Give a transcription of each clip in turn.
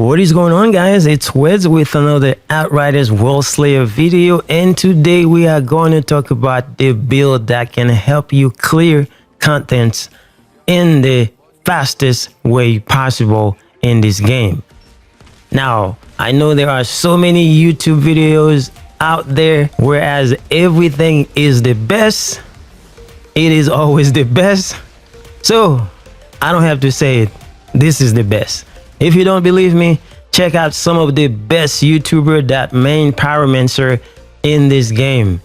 What is going on, guys? It's Wes with another Outriders WorldSLAYER video, and today we are going to talk about the build that can help you clear contents in the fastest way possible in this game. Now, I know there are so many YouTube videos out there, whereas everything is the best. It is always the best. So I don't have to say it. This is the best. If you don't believe me, check out some of the best YouTubers that main PYROMANCER in this game.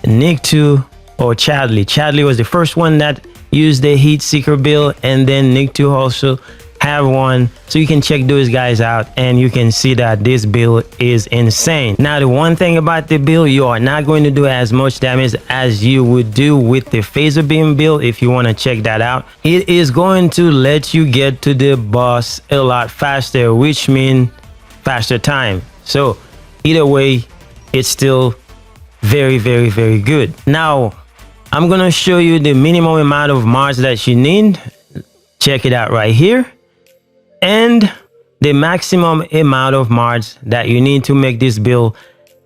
Nick2 or Chadley. Chadley was the first one that used the heat seeker build, and then Nick2 also have one. So you can check those guys out and you can see that this build is insane. Now, the one thing about the build, you are not going to do as much damage as you would do with the phaser beam build. If you want to check that out, it is going to let you get to the boss a lot faster, which means faster time. So either way, it's still very good. Now I'm gonna show you the minimum amount of mods that you need. Check it out right here, and the maximum amount of mods that you need to make this build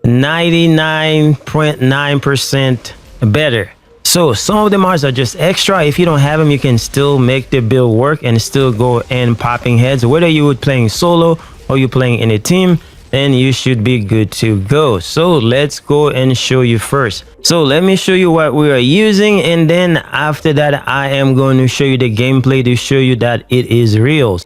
99.9% better. So some of the mods are just extra. If you don't have them, you can still make the build work and still go and popping heads. Whether you would playing solo or you playing in a team, then you should be good to go. So let's go and show you first. So let me show you what we are using, and then after that I am going to show you the gameplay to show you that it is real.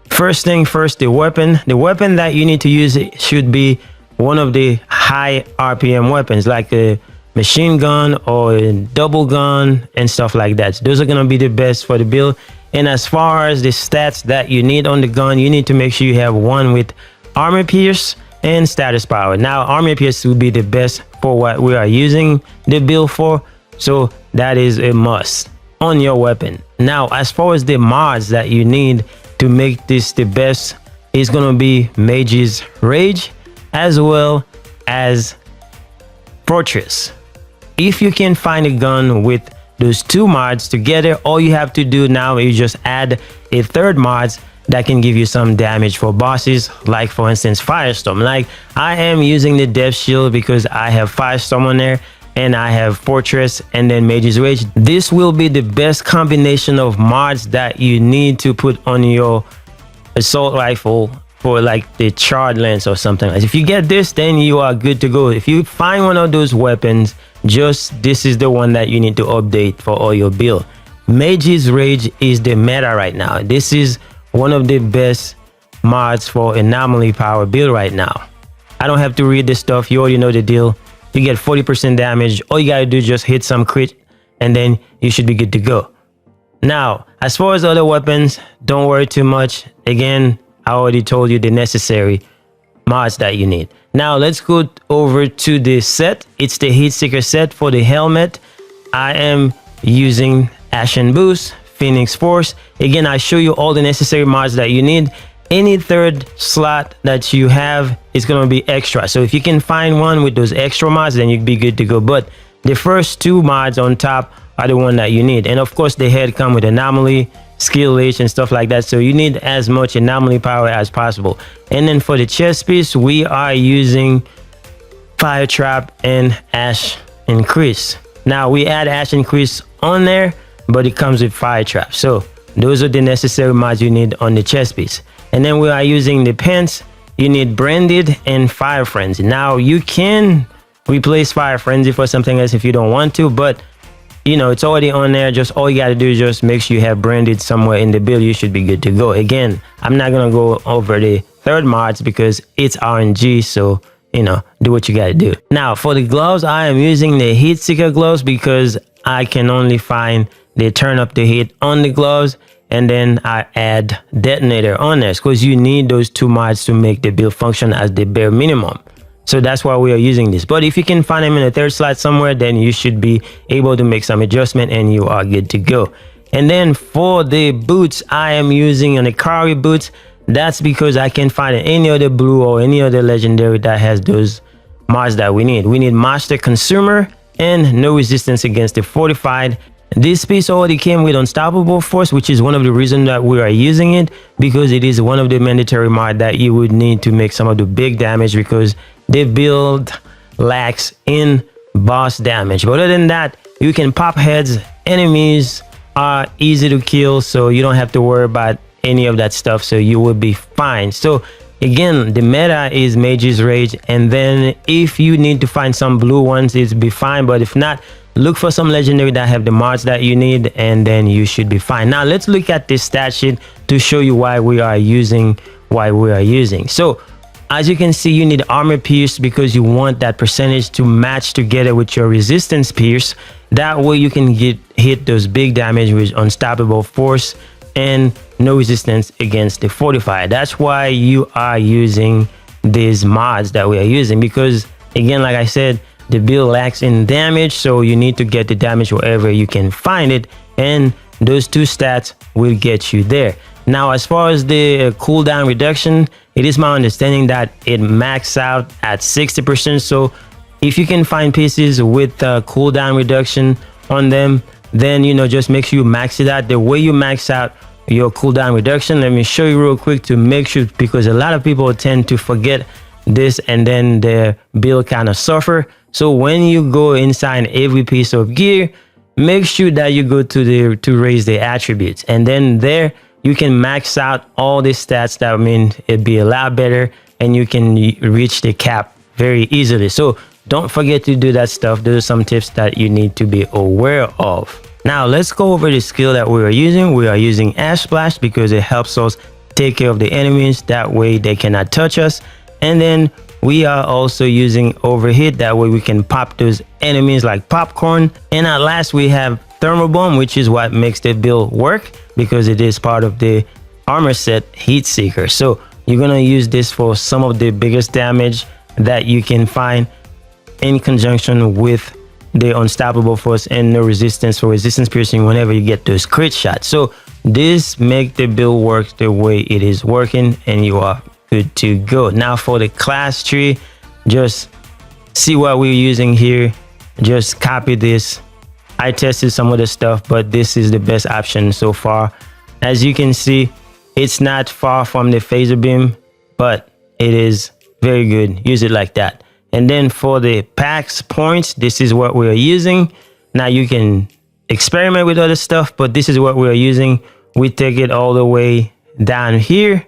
First thing first, the weapon that you need to use should be one of the high RPM weapons, like a machine gun or a double gun and stuff like that. So those are going to be the best for the build. And as far as the stats that you need on the gun, you need to make sure you have one with armor pierce and status power. Now, armor pierce will be the best for what we are using the build for, so that is a must on your weapon. Now, as far as the mods that you need to make this the best, is going to be MAGE'S Rage as well as Fortress. If you can find a gun with those two mods together, all you have to do now is just add a third mod that can give you some damage for bosses, like for instance FIRESTORM. Like I am using the Death Shield because I have FIRESTORM on there, and I have Fortress and then MAGE'S Rage. This will be the best combination of mods that you need to put on your assault rifle for like the charred lens or something. If you get this, then you are good to go. If you find one of those weapons, just this is the one that you need to update for all your build. MAGE'S Rage is the meta right now. This is one of the best mods for anomaly power build right now. I don't have to read this stuff, you already know the deal. You get 40% damage. All you gotta do is just hit some crit, and then you should be good to go. Now, as far as other weapons, don't worry too much. Again, I already told you the necessary mods that you need. Now let's go over to the set. It's the heat seeker set. For the helmet, I am using ASHEN Boost, Phoenix Force. Again, I show you all the necessary mods that you need. Any third slot that you have is going to be extra. So if you can find one with those extra mods, then you'd be good to go. But the first two mods on top are the one that you need. And of course, the head come with anomaly, skill leash and stuff like that. So you need as much anomaly power as possible. And then for the chest piece, we are using Fire Trap and Ash Increase. Now we add Ash Increase on there, but it comes with Fire Trap. So those are the necessary mods you need on the chest piece. And then we are using the pants. You need Branded and Fire Frenzy. Now you can replace Fire Frenzy for something else if you don't want to, but you know, it's already on there. Just all you got to do is just make sure you have Branded somewhere in the build. You should be good to go. Again, I'm not going to go over the third mods because it's RNG. So, you know, do what you got to do. Now for the gloves, I am using the heat seeker gloves because I can only find the turn up the heat on the gloves. And then I add Detonator on there because you need those two mods to make the build function as the bare minimum. So that's why we are using this. But if you can find them in a third slot somewhere, then you should be able to make some adjustment and you are good to go. And then for the boots, I am using an Ikari boots. That's because I can't find any other blue or any other legendary that has those mods that we need. We need Master Consumer and no resistance against the fortified. This piece already came with unstoppable force, which is one of the reasons that we are using it, because it is one of the mandatory mod that you would need to make some of the big damage, because the build lacks in boss damage. But other than that, you can pop heads. Enemies are easy to kill, so you don't have to worry about any of that stuff, so you will be fine. So again, the meta is Mage's Rage, and then if you need to find some blue ones, it's be fine. But if not, look for some legendary that have the mods that you need, and then you should be fine. Now let's look at this stat sheet to show you why we are using. So as you can see, you need armor pierce because you want that percentage to match together with your resistance pierce. That way you can hit those big damage with unstoppable force and no resistance against the fortified. That's why you are using these mods that we are using, because again, like I said, the build lacks in damage, so you need to get the damage wherever you can find it, and those two stats will get you there. Now, as far as the cooldown reduction, it is my understanding that it maxes out at 60%. So if you can find pieces with cooldown reduction on them, then just make sure you max it out. The way you max out your cooldown reduction, let me show you real quick to make sure, because a lot of people tend to forget this and then their build kind of suffer. So when you go inside every piece of gear, make sure that you go to raise the attributes, and then there you can max out all the stats. That mean it'd be a lot better, and you can reach the cap very easily. So don't forget to do that stuff. Those are some tips that you need to be aware of. Now let's go over the skill that we are using. We are using Ash Splash because it helps us take care of the enemies. That way they cannot touch us. And then we are also using Overhit. That way we can pop those enemies like popcorn. And at last we have Thermal Bomb, which is what makes the build work, because it is part of the armor set Heat Seeker. So you're gonna use this for some of the biggest damage that you can find, in conjunction with the unstoppable force and no resistance for resistance piercing whenever you get those crit shots. So this make the build work the way it is working, and you are good to go. Now for the class tree, just see what we're using here. Just copy this. I tested some of the stuff, but this is the best option so far. As you can see, it's not far from the phaser beam, but it is very good. Use it like that. And then for the PAX points, this is what we're using. Now you can experiment with other stuff, but this is what we're using. We take it all the way down here,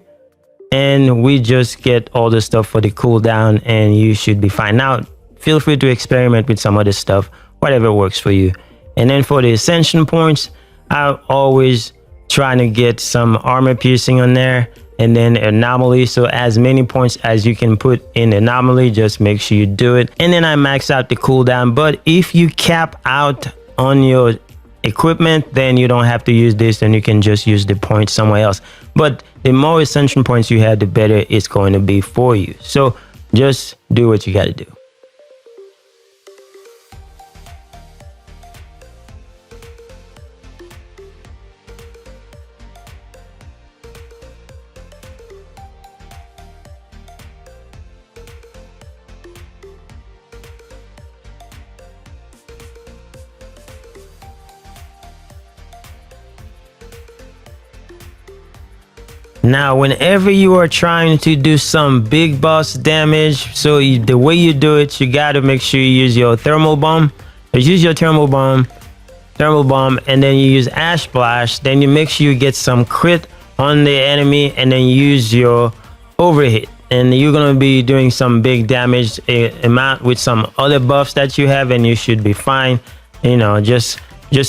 and we just get all the stuff for the cooldown, and you should be fine. Now feel free to experiment with some other stuff, whatever works for you. And then for the Ascension points, I'm always trying to get some armor piercing on there, and then Anomaly. So as many points as you can put in Anomaly, just make sure you do it. And then I max out the cooldown. But if you cap out on your equipment, then you don't have to use this, and you can just use the points somewhere else. But the more Ascension points you have, the better it's going to be for you. So just do what you got to do. Now, whenever you are trying to do some big boss damage, so the way you do it, you got to make sure you use your thermal bomb. Use your thermal bomb, and then you use Ash Splash. Then you make sure you get some crit on the enemy, and then use your Overhit. And you're gonna be doing some big damage amount with some other buffs that you have, and you should be fine. Just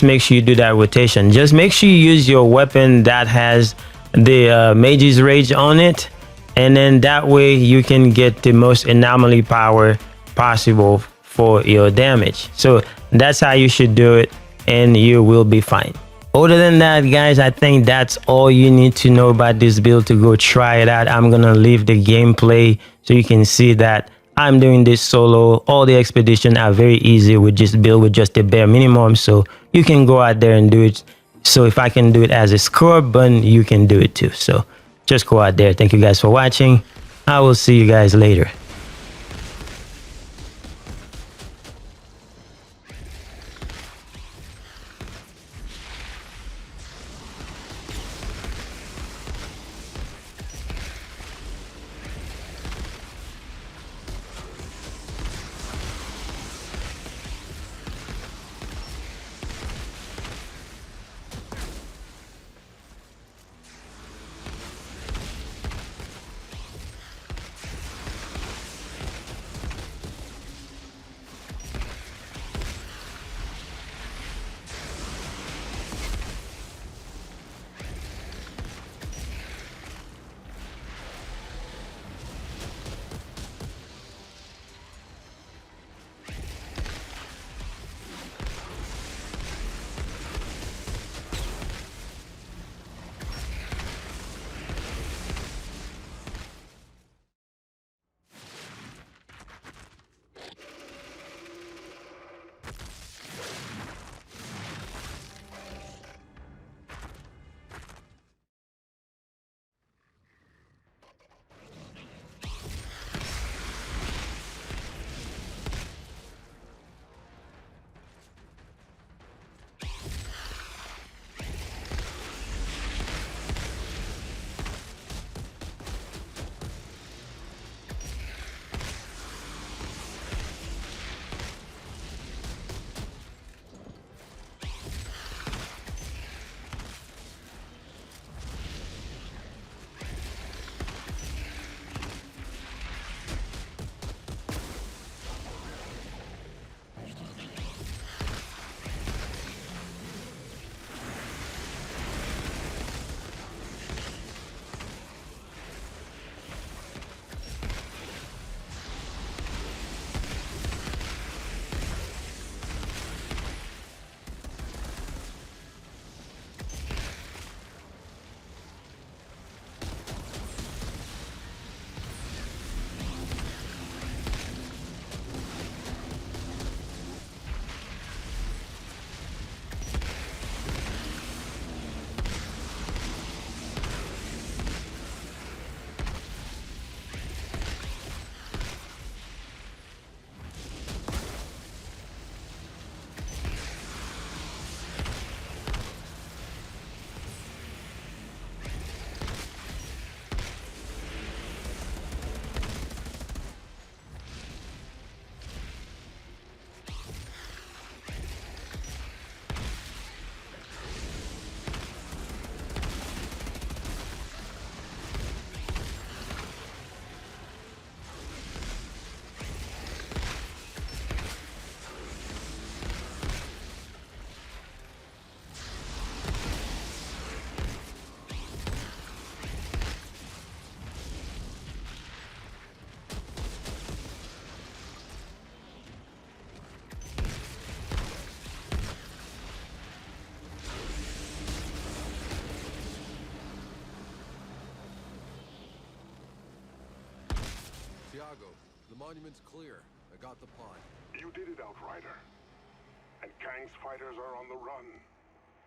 make sure you do that rotation. Just make sure you use your weapon that has the Mage's Rage on it, and then that way you can get the most anomaly power possible for your damage. So that's how you should do it, and you will be fine. Other than that, guys, I think that's all you need to know about this build to go try it out. I'm gonna leave the gameplay so you can see that I'm doing this solo. All the expeditions are very easy with just build with just the bare minimum, so you can go out there and do it. So if I can do it as a scrub button, you can do it too. So just go out there. Thank you guys for watching. I will see you guys later. Tiago, the monument's clear. I got the pod. You did it, Outrider. And Kang's fighters are on the run.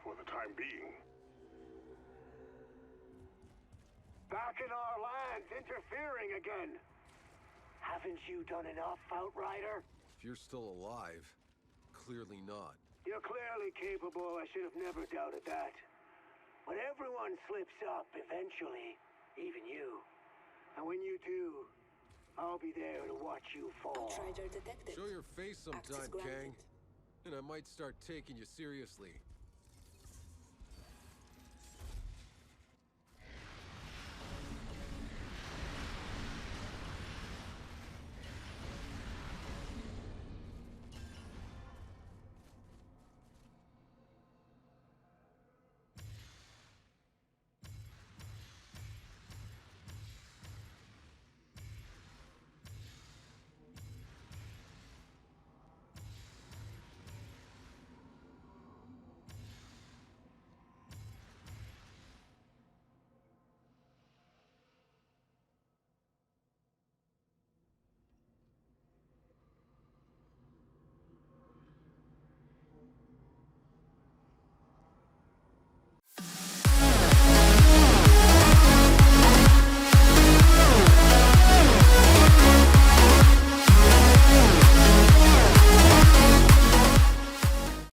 For the time being. Back in our lands, interfering again. Haven't you done enough, Outrider? If you're still alive, clearly not. You're clearly capable. I should have never doubted that. But everyone slips up eventually, even you. And when you do, I'll be there to watch you fall. Outrider detected. Show your face sometime, Access Kang. granted. And I might start taking you seriously.